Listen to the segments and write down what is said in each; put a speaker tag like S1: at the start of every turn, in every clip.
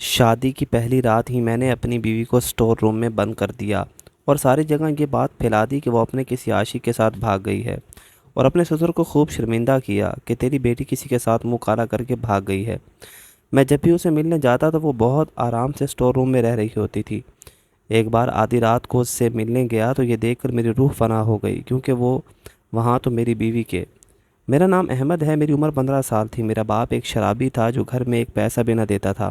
S1: شادی کی پہلی رات ہی میں نے اپنی بیوی کو اسٹور روم میں بند کر دیا اور ساری جگہ یہ بات پھیلا دی کہ وہ اپنے کسی عاشق کے ساتھ بھاگ گئی ہے، اور اپنے سسر کو خوب شرمندہ کیا کہ تیری بیٹی کسی کے ساتھ منہ کالا کر کے بھاگ گئی ہے۔ میں جب بھی اسے ملنے جاتا تو وہ بہت آرام سے اسٹور روم میں رہ رہی ہوتی تھی۔ ایک بار آدھی رات کو اس سے ملنے گیا تو یہ دیکھ کر میری روح فنا ہو گئی، کیونکہ وہ وہاں تو میری بیوی کے۔ میرا نام احمد ہے، میری عمر 15 سال تھی۔ میرا باپ ایک شرابی تھا جو گھر میں ایک پیسہ بھی نہ دیتا تھا۔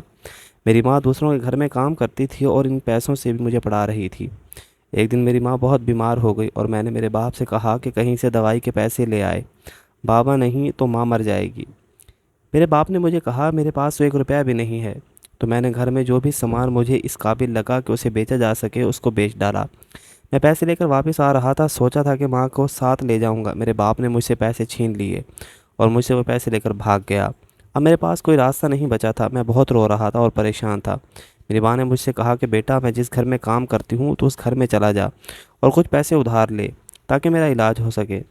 S1: میری ماں دوسروں کے گھر میں کام کرتی تھی اور ان پیسوں سے بھی مجھے پڑھا رہی تھی۔ ایک دن میری ماں بہت بیمار ہو گئی اور میں نے میرے باپ سے کہا کہ کہیں سے دوائی کے پیسے لے آئے، بابا نہیں تو ماں مر جائے گی۔ میرے باپ نے مجھے کہا میرے پاس تو 1 روپیہ بھی نہیں ہے، تو میں نے گھر میں جو بھی سامان مجھے اس قابل لگا کہ اسے بیچا جا سکے اس کو بیچ ڈالا۔ میں پیسے لے کر واپس آ رہا تھا، سوچا تھا کہ ماں کو ساتھ لے جاؤں گا۔ میرے باپ نے مجھ سے پیسے چھین لیے اور مجھ سے وہ پیسے لے کر بھاگ گیا۔ اب میرے پاس کوئی راستہ نہیں بچا تھا، میں بہت رو رہا تھا اور پریشان تھا۔ میری ماں نے مجھ سے کہا کہ بیٹا، میں جس گھر میں کام کرتی ہوں تو اس گھر میں چلا جا اور کچھ پیسے ادھار لے تاکہ میرا علاج ہو سکے۔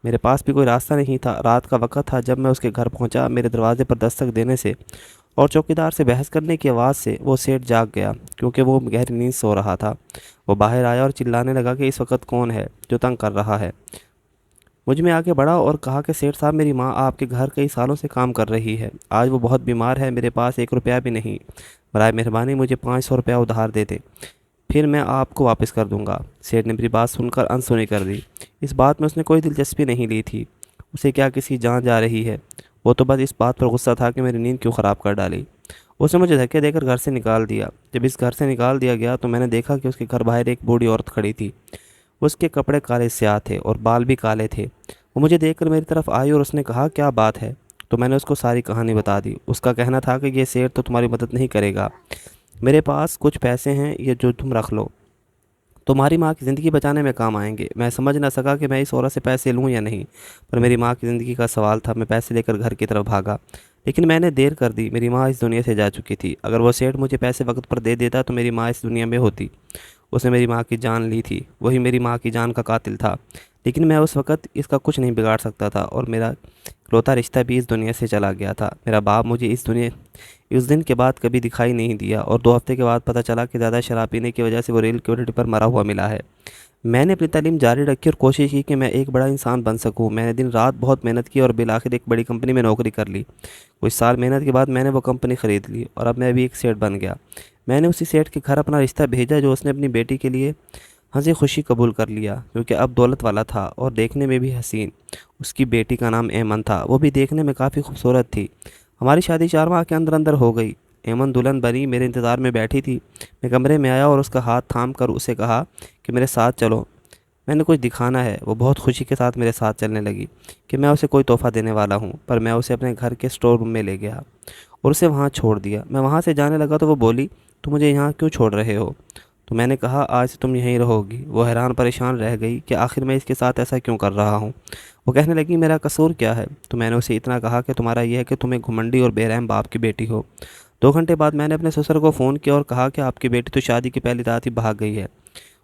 S1: میرے پاس بھی کوئی راستہ نہیں تھا۔ رات کا وقت تھا جب میں اس کے گھر پہنچا۔ میرے دروازے پر دستک دینے سے اور چوکیدار سے بحث کرنے کی آواز سے وہ سیٹھ جاگ گیا، کیونکہ وہ گہری نیند سو رہا تھا۔ وہ باہر آیا اور چلانے لگا کہ اس وقت کون ہے جو تنگ کر رہا ہے۔ مجھ میں آگے بڑھا اور کہا کہ سیٹھ صاحب، میری ماں آپ کے گھر کئی سالوں سے کام کر رہی ہے، آج وہ بہت بیمار ہے، میرے پاس 1 روپیہ بھی نہیں، برائے مہربانی مجھے 500 روپیہ ادھار دے دیں، پھر میں آپ کو واپس کر دوں گا۔ سیٹھ نے میری بات سن کر انسونی کر دی۔ اس بات میں اس نے کوئی دلچسپی نہیں لی تھی، اسے کیا کسی جان جا رہی ہے، وہ تو بس اس بات پر غصہ تھا کہ میری نیند کیوں خراب کر ڈالی۔ اس نے مجھے دھکے دے کر گھر سے نکال دیا۔ جب اس گھر سے نکال دیا گیا تو میں نے دیکھا کہ اس کے گھر باہر ایک بوڑھی عورت کھڑی تھی۔ اس کے کپڑے کالے سیاہ تھے اور بال بھی کالے تھے۔ وہ مجھے دیکھ کر میری طرف آئی اور اس نے کہا کیا بات ہے، تو میں نے اس کو ساری کہانی بتا دی۔ اس کا کہنا تھا کہ یہ سیٹھ تو تمہاری مدد نہیں کرے گا، میرے پاس کچھ پیسے ہیں، یہ جو تم رکھ لو، تمہاری ماں کی زندگی بچانے میں کام آئیں گے۔ میں سمجھ نہ سکا کہ میں اس عورت سے پیسے لوں یا نہیں، پر میری ماں کی زندگی کا سوال تھا۔ میں پیسے لے کر گھر کی طرف بھاگا، لیکن میں نے دیر کر دی، میری ماں اس دنیا سے جا چکی تھی۔ اگر وہ سیٹھ مجھے پیسے وقت پر دے دیتا تو میری ماں اس دنیا میں ہوتی۔ اس نے میری ماں کی جان لی تھی، وہی میری ماں کی جان کا قاتل تھا، لیکن میں اس وقت اس کا کچھ نہیں بگاڑ سکتا تھا، اور میرا روتا رشتہ بھی اس دنیا سے چلا گیا تھا۔ میرا باپ مجھے اس دن کے بعد کبھی دکھائی نہیں دیا، اور 2 ہفتے کے بعد پتہ چلا کہ زیادہ شراب پینے کی وجہ سے وہ ریل کی پٹری پر مرا ہوا ملا ہے۔ میں نے اپنی تعلیم جاری رکھی اور کوشش کی کہ میں ایک بڑا انسان بن سکوں۔ میں نے دن رات بہت محنت کی اور بالآخر ایک بڑی کمپنی میں نوکری کر لی۔ کچھ سال محنت کے بعد میں نے وہ کمپنی خرید لی اور اب میں بھی ایک سیٹھ بن گیا۔ میں نے اسی سیٹھ کے گھر اپنا رشتہ بھیجا جو اس نے اپنی بیٹی کے لیے ہنسی خوشی قبول کر لیا، کیونکہ اب دولت والا تھا اور دیکھنے میں بھی حسین۔ اس کی بیٹی کا نام ایمن تھا، وہ بھی دیکھنے میں کافی خوبصورت تھی۔ ہماری شادی 4 ماہ کے اندر اندر ہو گئی۔ ایمن دلہن بنی میرے انتظار میں بیٹھی تھی۔ میں کمرے میں آیا اور اس کا ہاتھ تھام کر اسے کہا کہ میرے ساتھ چلو، میں نے کچھ دکھانا ہے۔ وہ بہت خوشی کے ساتھ میرے ساتھ چلنے لگی کہ میں اسے کوئی تحفہ دینے والا ہوں، پر میں اسے اپنے گھر کے اسٹور روم میں لے گیا اور اسے وہاں چھوڑ دیا۔ میں وہاں سے جانے لگا تو وہ بولی، تم مجھے یہاں کیوں چھوڑ رہے ہو؟ تو میں نے کہا آج سے تم یہیں رہو گی۔ وہ حیران پریشان رہ گئی کہ آخر میں اس کے ساتھ ایسا کیوں کر رہا ہوں۔ وہ کہنے لگی میرا قصور کیا ہے؟ تو میں نے اسے اتنا کہا کہ تمہارا یہ ہے کہ تم ایک گھمنڈی اور بے رحم باپ کی بیٹی ہو۔ 2 گھنٹے بعد میں نے اپنے سسر کو فون کیا اور کہا کہ آپ کی بیٹی تو شادی کی پہلی رات ہی بھاگ گئی ہے۔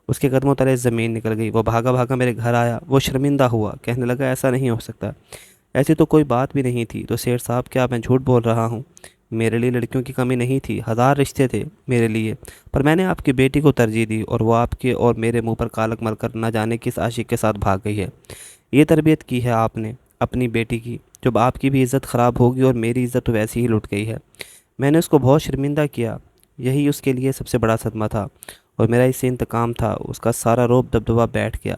S1: اس کے قدموں تلے زمین نکل گئی۔ وہ بھاگا بھاگا میرے گھر آیا۔ وہ شرمندہ ہوا، کہنے لگا ایسا نہیں ہو سکتا، ایسی تو کوئی بات بھی نہیں تھی۔ تو سیٹھ صاحب، کیا میں جھوٹ بول رہا ہوں؟ میرے لیے لڑکیوں کی کمی نہیں تھی، 1000 رشتے تھے میرے لیے، پر میں نے آپ کی بیٹی کو ترجیح دی اور وہ آپ کے اور میرے منہ پر کالک مل کر نہ جانے کس عاشق کے ساتھ بھاگ گئی ہے۔ یہ تربیت کی ہے آپ نے اپنی بیٹی کی، جب آپ کی بھی عزت خراب ہوگی اور میری عزت تو ویسی ہی لٹ گئی ہے۔ میں نے اس کو بہت شرمندہ کیا، یہی اس کے لیے سب سے بڑا صدمہ تھا، اور میرا اس سے انتقام تھا۔ اس کا سارا روب دبدبہ بیٹھ گیا۔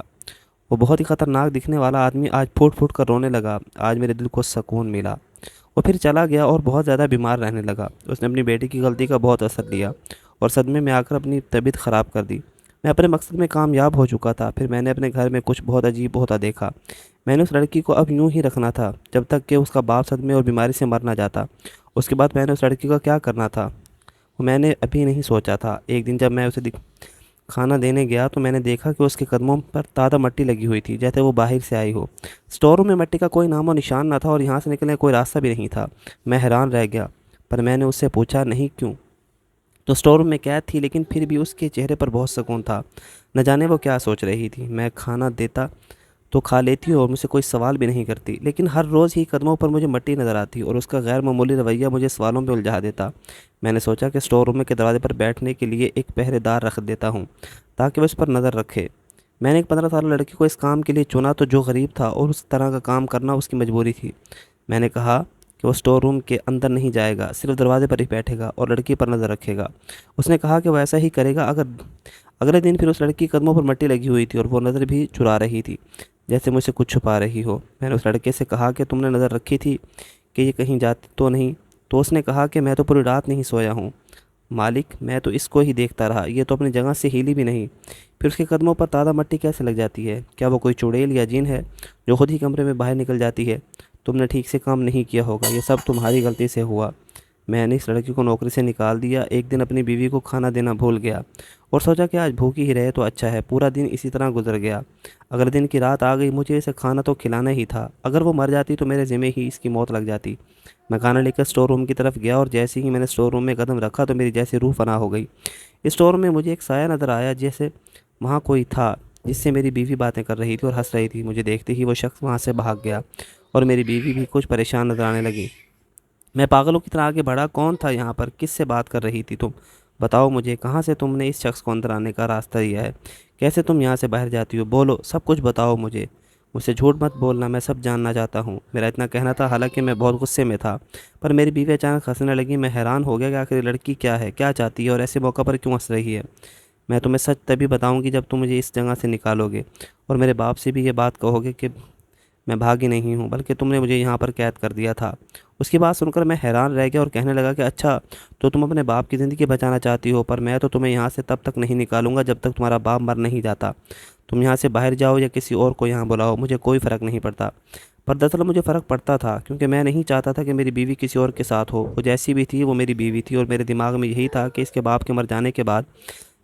S1: وہ بہت ہی خطرناک دکھنے والا آدمی آج پھوٹ پھوٹ کر رونے لگا۔ آج میرے دل کو سکون ملا۔ وہ پھر چلا گیا اور بہت زیادہ بیمار رہنے لگا۔ اس نے اپنی بیٹی کی غلطی کا بہت اثر لیا اور صدمے میں آ کر اپنی طبیعت خراب کر دی۔ میں اپنے مقصد میں کامیاب ہو چکا تھا، پھر میں نے اپنے گھر میں کچھ بہت عجیب ہوتا دیکھا۔ میں نے اس لڑکی کو اب یوں ہی رکھنا تھا جب تک کہ اس کا باپ صدمے اور بیماری سے مر نہ جاتا۔ اس کے بعد میں نے اس لڑکی کا کیا کرنا تھا وہ میں نے ابھی نہیں سوچا تھا۔ ایک دن جب میں اسے کھانا دینے گیا تو میں نے دیکھا کہ اس کے قدموں پر تازہ مٹی لگی ہوئی تھی، جیسے وہ باہر سے آئی ہو۔ اسٹور روم میں مٹی کا کوئی نام و نشان نہ تھا اور یہاں سے نکلنے کا کوئی راستہ بھی نہیں تھا۔ میں حیران رہ گیا، پر میں نے اس سے پوچھا نہیں کیوں؟ تو اسٹور روم میں قید تھی، لیکن پھر بھی اس کے چہرے پر بہت سکون تھا۔ نہ جانے وہ کیا سوچ رہی تھی۔ میں کھانا دیتا تو کھا لیتی اور مجھ سے کوئی سوال بھی نہیں کرتی، لیکن ہر روز ہی قدموں پر مجھے مٹی نظر آتی اور اس کا غیر معمولی رویہ مجھے سوالوں میں الجھا دیتا۔ میں نے سوچا کہ اسٹور روم کے دروازے پر بیٹھنے کے لیے ایک پہرے دار رکھ دیتا ہوں تاکہ وہ اس پر نظر رکھے۔ میں نے ایک 15 سالہ لڑکی کو اس کام کے لیے چنا تو جو غریب تھا اور اس طرح کا کام کرنا اس کی مجبوری تھی۔ میں نے کہا کہ وہ اسٹور روم کے اندر نہیں جائے گا، صرف دروازے پر ہی بیٹھے گا اور لڑکی پر نظر رکھے گا۔ اس نے کہا کہ وہ ایسا ہی کرے گا۔ اگلے دن پھر اس لڑکی کے قدموں پر مٹی لگی ہوئی تھی اور وہ نظر بھی چرا رہی تھی، جیسے مجھ سے کچھ چھپا رہی ہو۔ میں نے اس لڑکے سے کہا کہ تم نے نظر رکھی تھی کہ یہ کہیں جاتی تو نہیں؟ تو اس نے کہا کہ میں تو پوری رات نہیں سویا ہوں مالک، میں تو اس کو ہی دیکھتا رہا، یہ تو اپنی جگہ سے ہیلی بھی نہیں۔ پھر اس کے قدموں پر تازہ مٹی کیسے لگ جاتی ہے؟ کیا وہ کوئی چڑیل یا جن ہے جو خود ہی کمرے میں باہر نکل جاتی ہے؟ تم نے ٹھیک سے کام نہیں کیا ہوگا، یہ سب تمہاری غلطی سے ہوا۔ میں نے اس لڑکی کو نوکری سے نکال دیا، ایک دن اپنی بیوی کو کھانا دینا بھول گیا اور سوچا کہ آج بھوکی ہی رہے تو اچھا ہے۔ پورا دن اسی طرح گزر گیا۔ اگلے دن کی رات آ گئی، مجھے اسے کھانا تو کھلانا ہی تھا، اگر وہ مر جاتی تو میرے ذمہ ہی اس کی موت لگ جاتی۔ میں کھانا لے کر اسٹور روم کی طرف گیا اور جیسے ہی میں نے اسٹور روم میں قدم رکھا تو میری جیسے روح فنا ہو گئی۔ اسٹور روم میں مجھے ایک سایہ نظر آیا، جیسے وہاں کوئی تھا جس سے میری بیوی باتیں کر رہی تھی اور ہنس رہی تھی۔ مجھے دیکھتے ہی وہ شخص وہاں سے بھاگ گیا اور میری بیوی بھی کچھ پریشان نظر آنے لگی۔ میں پاگلوں کی طرح آگے بڑھا، کون تھا یہاں پر؟ کس سے بات کر رہی تھی تم؟ بتاؤ مجھے، کہاں سے تم نے اس شخص کو اندر آنے کا راستہ دیا ہے؟ کیسے تم یہاں سے باہر جاتی ہو؟ بولو، سب کچھ بتاؤ مجھے سے جھوٹ مت بولنا، میں سب جاننا چاہتا ہوں۔ میرا اتنا کہنا تھا، حالانکہ میں بہت غصے میں تھا، پر میری بیوی اچانک ہنسنے لگی۔ میں حیران ہو گیا کہ آخر یہ لڑکی کیا ہے، کیا چاہتی ہے اور ایسے موقع پر کیوں ہنس رہی ہے۔ میں تمہیں سچ تبھی بتاؤں گی جب تم مجھے اس جگہ سے نکالو گے اور میرے باپ سے بھی یہ بات کہو گے کہ میں بھاگی نہیں ہوں بلکہ تم نے مجھے یہاں پر قید کر دیا تھا۔ اس کی بات سن کر میں حیران رہ گیا اور کہنے لگا کہ اچھا، تو تم اپنے باپ کی زندگی بچانا چاہتی ہو، پر میں تو تمہیں یہاں سے تب تک نہیں نکالوں گا جب تک تمہارا باپ مر نہیں جاتا۔ تم یہاں سے باہر جاؤ یا کسی اور کو یہاں بلاؤ، مجھے کوئی فرق نہیں پڑتا۔ پر دراصل مجھے فرق پڑتا تھا، کیونکہ میں نہیں چاہتا تھا کہ میری بیوی کسی اور کے ساتھ ہو۔ وہ جیسی بھی تھی وہ میری بیوی تھی اور میرے دماغ میں یہی تھا کہ اس کے باپ کے مر جانے کے بعد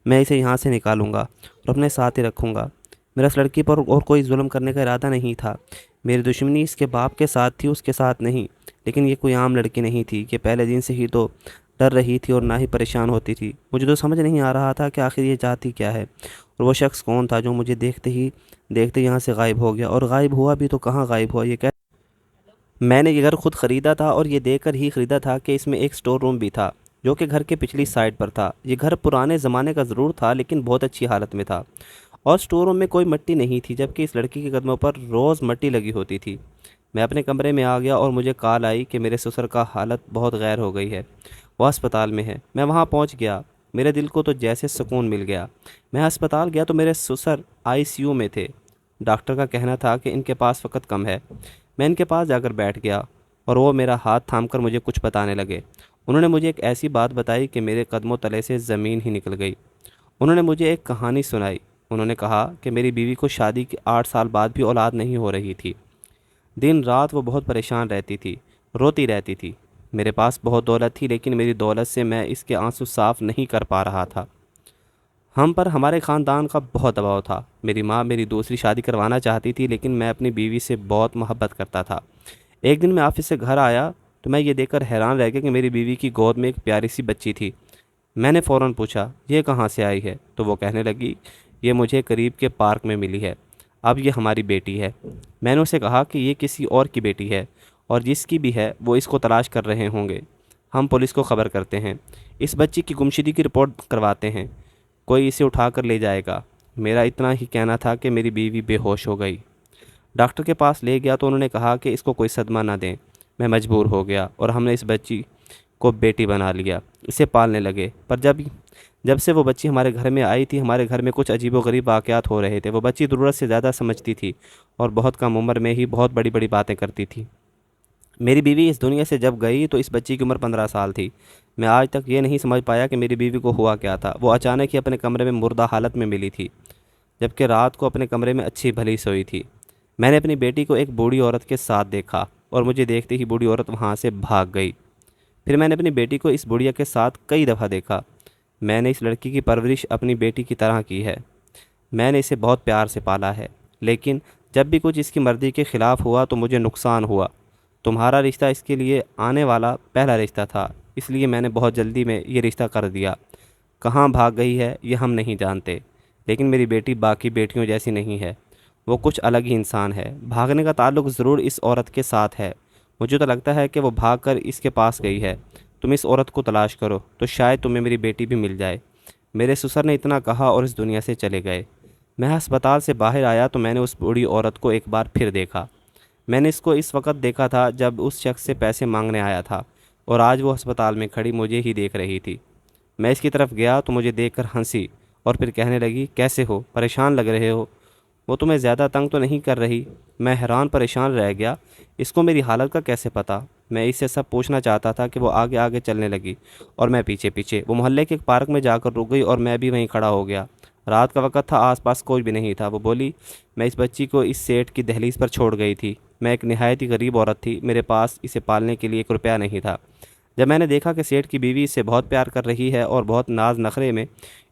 S1: میں اسے یہاں سے نکالوں گا اور اپنے ساتھ ہی رکھوں گا۔ میرا اس لڑکی پر اور کوئی ظلم کرنے کا ارادہ نہیں تھا۔ میری دشمنی اس کے باپ کے ساتھ تھی، اس کے ساتھ نہیں۔ لیکن یہ کوئی عام لڑکی نہیں تھی کہ پہلے دن سے ہی تو ڈر رہی تھی اور نہ ہی پریشان ہوتی تھی۔ مجھے تو سمجھ نہیں آ رہا تھا کہ آخر یہ چاہتی کیا ہے، اور وہ شخص کون تھا جو مجھے دیکھتے یہاں سے غائب ہو گیا، اور غائب ہوا بھی تو کہاں غائب ہوا؟ میں نے یہ گھر خود خریدا تھا اور یہ دیکھ کر ہی خریدا تھا کہ اس میں ایک اسٹور روم بھی تھا جو کہ گھر کے پچھلی سائڈ پر تھا۔ یہ گھر پرانے زمانے کا ضرور تھا لیکن بہت اچھی حالت میں تھا، اور اسٹور روم میں کوئی مٹی نہیں تھی، جبکہ اس لڑکی کے قدموں پر روز مٹی لگی ہوتی تھی۔ میں اپنے کمرے میں آ گیا اور مجھے کال آئی کہ میرے سسر کا حالت بہت غیر ہو گئی ہے، وہ ہسپتال میں ہے۔ میں وہاں پہنچ گیا، میرے دل کو تو جیسے سکون مل گیا۔ میں ہسپتال گیا تو میرے سسر ICU میں تھے۔ ڈاکٹر کا کہنا تھا کہ ان کے پاس وقت کم ہے۔ میں ان کے پاس جا کر بیٹھ گیا اور وہ میرا ہاتھ تھام کر مجھے کچھ بتانے لگے۔ انہوں نے مجھے ایک ایسی بات بتائی کہ میرے قدموں تلے سے زمین ہی نکل گئی۔ انہوں نے مجھے ایک کہانی سنائی۔ انہوں نے کہا کہ میری بیوی کو شادی کے 8 سال بعد بھی اولاد نہیں ہو رہی تھی۔ دن رات وہ بہت پریشان رہتی تھی، روتی رہتی تھی۔ میرے پاس بہت دولت تھی لیکن میری دولت سے میں اس کے آنسو صاف نہیں کر پا رہا تھا۔ ہم پر ہمارے خاندان کا بہت دباؤ تھا۔ میری ماں میری دوسری شادی کروانا چاہتی تھی لیکن میں اپنی بیوی سے بہت محبت کرتا تھا۔ ایک دن میں آفس سے گھر آیا تو میں یہ دیکھ کر حیران رہ گیا کہ میری بیوی کی گود میں ایک پیاری سی بچی تھی۔ میں نے فوراً پوچھا، یہ کہاں سے آئی ہے؟ تو وہ کہنے لگی، یہ مجھے قریب کے پارک میں ملی ہے، اب یہ ہماری بیٹی ہے۔ میں نے اسے کہا کہ یہ کسی اور کی بیٹی ہے اور جس کی بھی ہے وہ اس کو تلاش کر رہے ہوں گے، ہم پولیس کو خبر کرتے ہیں، اس بچی کی گمشدگی کی رپورٹ کرواتے ہیں، کوئی اسے اٹھا کر لے جائے گا۔ میرا اتنا ہی کہنا تھا کہ میری بیوی بے ہوش ہو گئی۔ ڈاکٹر کے پاس لے گیا تو انہوں نے کہا کہ اس کو کوئی صدمہ نہ دیں۔ میں مجبور ہو گیا اور ہم نے اس بچی کو بیٹی بنا لیا، اسے پالنے لگے۔ پر جب سے وہ بچی ہمارے گھر میں آئی تھی، ہمارے گھر میں کچھ عجیب و غریب واقعات ہو رہے تھے۔ وہ بچی ضرورت سے زیادہ سمجھتی تھی اور بہت کم عمر میں ہی بہت بڑی بڑی باتیں کرتی تھی۔ میری بیوی اس دنیا سے جب گئی تو اس بچی کی عمر 15 سال تھی۔ میں آج تک یہ نہیں سمجھ پایا کہ میری بیوی کو ہوا کیا تھا۔ وہ اچانک ہی اپنے کمرے میں مردہ حالت میں ملی تھی، جبکہ رات کو اپنے کمرے میں اچھی بھلی سوئی تھی۔ میں نے اپنی بیٹی کو ایک بوڑھی عورت کے ساتھ دیکھا اور مجھے دیکھتے ہی بوڑھی عورت وہاں سے بھاگ گئی۔ پھر میں نے اپنی بیٹی کو اس بڑھیا کے ساتھ کئی دفعہ دیکھا۔ میں نے اس لڑکی کی پرورش اپنی بیٹی کی طرح کی ہے۔ میں نے اسے بہت پیار سے پالا ہے، لیکن جب بھی کچھ اس کی مرضی کے خلاف ہوا تو مجھے نقصان ہوا۔ تمہارا رشتہ اس کے لیے آنے والا پہلا رشتہ تھا، اس لیے میں نے بہت جلدی میں یہ رشتہ کر دیا۔ کہاں بھاگ گئی ہے یہ ہم نہیں جانتے، لیکن میری بیٹی باقی بیٹیوں جیسی نہیں ہے، وہ کچھ الگ ہی انسان ہے۔ بھاگنے کا تعلق ضرور اس عورت کے ساتھ ہے۔ مجھے تو لگتا ہے کہ وہ بھاگ کر اس کے پاس گئی ہے۔ تم اس عورت کو تلاش کرو تو شاید تمہیں میری بیٹی بھی مل جائے۔ میرے سسر نے اتنا کہا اور اس دنیا سے چلے گئے۔ میں ہسپتال سے باہر آیا تو میں نے اس بوڑھی عورت کو ایک بار پھر دیکھا۔ میں نے اس کو اس وقت دیکھا تھا جب اس شخص سے پیسے مانگنے آیا تھا، اور آج وہ ہسپتال میں کھڑی مجھے ہی دیکھ رہی تھی۔ میں اس کی طرف گیا تو مجھے دیکھ کر ہنسی اور پھر کہنے لگی، کیسے ہو؟ پریشان لگ رہے ہو؟ وہ تمہیں زیادہ تنگ تو نہیں کر رہی؟ میں حیران پریشان رہ گیا، اس کو میری حالت کا کیسے پتہ؟ میں اس سے سب پوچھنا چاہتا تھا کہ وہ آگے آگے چلنے لگی اور میں پیچھے پیچھے۔ وہ محلے کے ایک پارک میں جا کر رک گئی اور میں بھی وہیں کھڑا ہو گیا۔ رات کا وقت تھا، آس پاس کوئی بھی نہیں تھا۔ وہ بولی، میں اس بچی کو اس سیٹ کی دہلیز پر چھوڑ گئی تھی۔ میں ایک نہایت ہی غریب عورت تھی، میرے پاس اسے پالنے کے لیے 1 روپیہ نہیں تھا۔ جب میں نے دیکھا کہ سیٹ کی بیوی اسے بہت پیار کر رہی ہے اور بہت ناز نخرے میں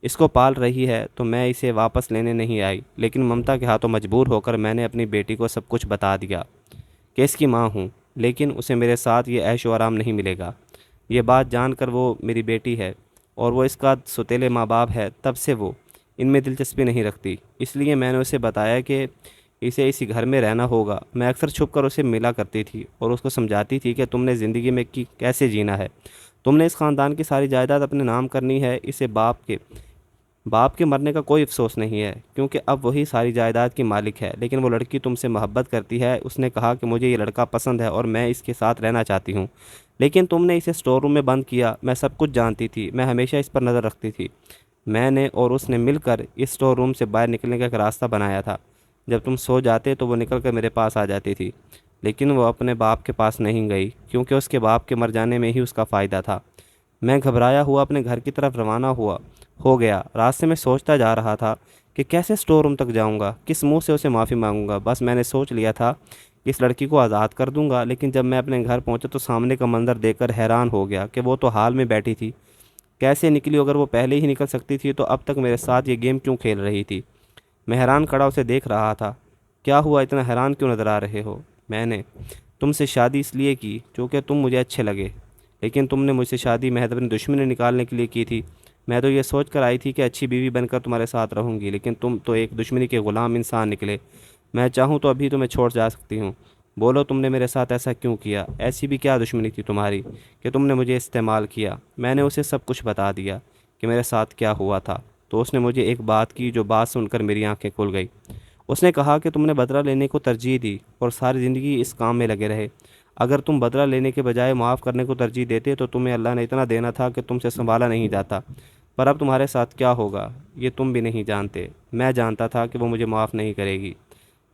S1: اس کو پال رہی ہے تو میں اسے واپس لینے نہیں آئی، لیکن ممتا کے ہاتھوں مجبور ہو کر میں نے اپنی بیٹی کو سب کچھ بتا دیا کہ اس کی ماں ہوں، لیکن اسے میرے ساتھ یہ عیش و آرام نہیں ملے گا۔ یہ بات جان کر وہ میری بیٹی ہے اور وہ اس کا سوتیلے ماں باپ ہے، تب سے وہ ان میں دلچسپی نہیں رکھتی۔ اس لیے میں نے اسے بتایا کہ اسے اسی گھر میں رہنا ہوگا۔ میں اکثر چھپ کر اسے ملا کرتی تھی اور اس کو سمجھاتی تھی کہ تم نے زندگی میں کیسے جینا ہے۔ تم نے اس خاندان کی ساری جائیداد اپنے نام کرنی ہے۔ اسے باپ کے مرنے کا کوئی افسوس نہیں ہے، کیونکہ اب وہی ساری جائیداد کی مالک ہے۔ لیکن وہ لڑکی تم سے محبت کرتی ہے۔ اس نے کہا کہ مجھے یہ لڑکا پسند ہے اور میں اس کے ساتھ رہنا چاہتی ہوں، لیکن تم نے اسے اسٹور روم میں بند کیا۔ میں سب کچھ جانتی تھی، میں ہمیشہ اس پر نظر رکھتی تھی۔ میں نے اور اس نے مل کر اس اسٹور روم سے باہر نکلنے کا ایک راستہ بنایا تھا۔ جب تم سو جاتے تو وہ نکل کر میرے پاس آ جاتی تھی، لیکن وہ اپنے باپ کے پاس نہیں گئی، کیونکہ اس کے باپ کے مر جانے میں ہی اس کا فائدہ تھا۔ میں گھبرایا ہوا اپنے گھر کی طرف روانہ ہو گیا۔ راستے میں سوچتا جا رہا تھا کہ کیسے اسٹور روم تک جاؤں گا، کس منہ سے اسے معافی مانگوں گا۔ بس میں نے سوچ لیا تھا کہ اس لڑکی کو آزاد کر دوں گا، لیکن جب میں اپنے گھر پہنچا تو سامنے کا منظر دیکھ کر حیران ہو گیا کہ وہ تو حال میں بیٹھی تھی۔ کیسے نکلی؟ اگر وہ پہلے ہی نکل سکتی تھی تو اب تک میرے ساتھ یہ گیم کیوں کھیل رہی تھی؟ میں حیران کھڑا اسے دیکھ رہا تھا۔ کیا ہوا؟ اتنا حیران کیوں نظر آ رہے ہو؟ میں نے تم سے شادی اس لیے کی کیونکہ تم مجھے اچھے لگے، لیکن تم نے مجھ سے شادی محض اپنی دشمنی نکالنے کے لیے کی تھی۔ میں تو یہ سوچ کر آئی تھی کہ اچھی بیوی بن کر تمہارے ساتھ رہوں گی، لیکن تم تو ایک دشمنی کے غلام انسان نکلے۔ میں چاہوں تو ابھی تمہیں چھوڑ جا سکتی ہوں۔ بولو، تم نے میرے ساتھ ایسا کیوں کیا؟ ایسی بھی کیا دشمنی تھی تمہاری کہ تم نے مجھے استعمال کیا؟ میں نے اسے سب کچھ بتا دیا کہ میرے ساتھ کیا ہوا تھا، تو اس نے مجھے ایک بات کی جو بات سن کر میری آنکھیں کھل گئی۔ اس نے کہا کہ تم نے بدلہ لینے کو ترجیح دی اور ساری زندگی اس کام میں لگے رہے۔ اگر تم بدلہ لینے کے بجائے معاف کرنے کو ترجیح دیتے تو تمہیں اللہ نے اتنا دینا تھا کہ تم سے سنبھالا نہیں جاتا۔ پر اب تمہارے ساتھ کیا ہوگا یہ تم بھی نہیں جانتے۔ میں جانتا تھا کہ وہ مجھے معاف نہیں کرے گی،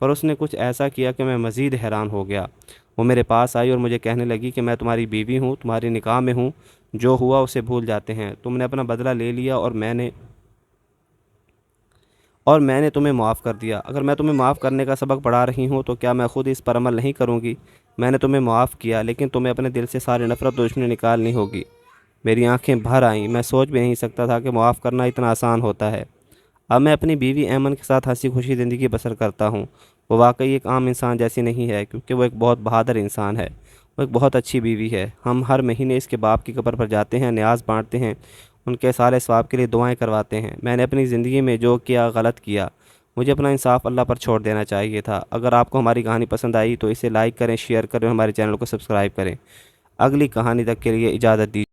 S1: پر اس نے کچھ ایسا کیا کہ میں مزید حیران ہو گیا۔ وہ میرے پاس آئی اور مجھے کہنے لگی کہ میں تمہاری بیوی ہوں، تمہاری نکاح میں ہوں، جو ہوا اسے بھول جاتے ہیں۔ تم نے اپنا بدلہ لے لیا اور میں نے تمہیں معاف کر دیا۔ اگر میں تمہیں معاف کرنے کا سبق پڑھا رہی ہوں تو کیا میں خود اس پر عمل نہیں کروں گی؟ میں نے تمہیں معاف کیا، لیکن تمہیں اپنے دل سے ساری نفرت و دشمنی نکالنی ہوگی۔ میری آنکھیں بھر آئیں۔ میں سوچ بھی نہیں سکتا تھا کہ معاف کرنا اتنا آسان ہوتا ہے۔ اب میں اپنی بیوی ایمن کے ساتھ ہنسی خوشی زندگی بسر کرتا ہوں۔ وہ واقعی ایک عام انسان جیسی نہیں ہے، کیونکہ وہ ایک بہت بہادر انسان ہے۔ وہ ایک بہت اچھی بیوی ہے۔ ہم ہر مہینے اس کے باپ کی قبر پر جاتے ہیں، نیاز بانٹتے ہیں، ان کے سارے ثواب کے لیے دعائیں کرواتے ہیں۔ میں نے اپنی زندگی میں جو کیا غلط کیا، مجھے اپنا انصاف اللہ پر چھوڑ دینا چاہیے تھا۔ اگر آپ کو ہماری کہانی پسند آئی تو اسے لائک کریں، شیئر کریں، ہمارے چینل کو سبسکرائب کریں۔ اگلی کہانی تک کے لیے اجازت دیجیے۔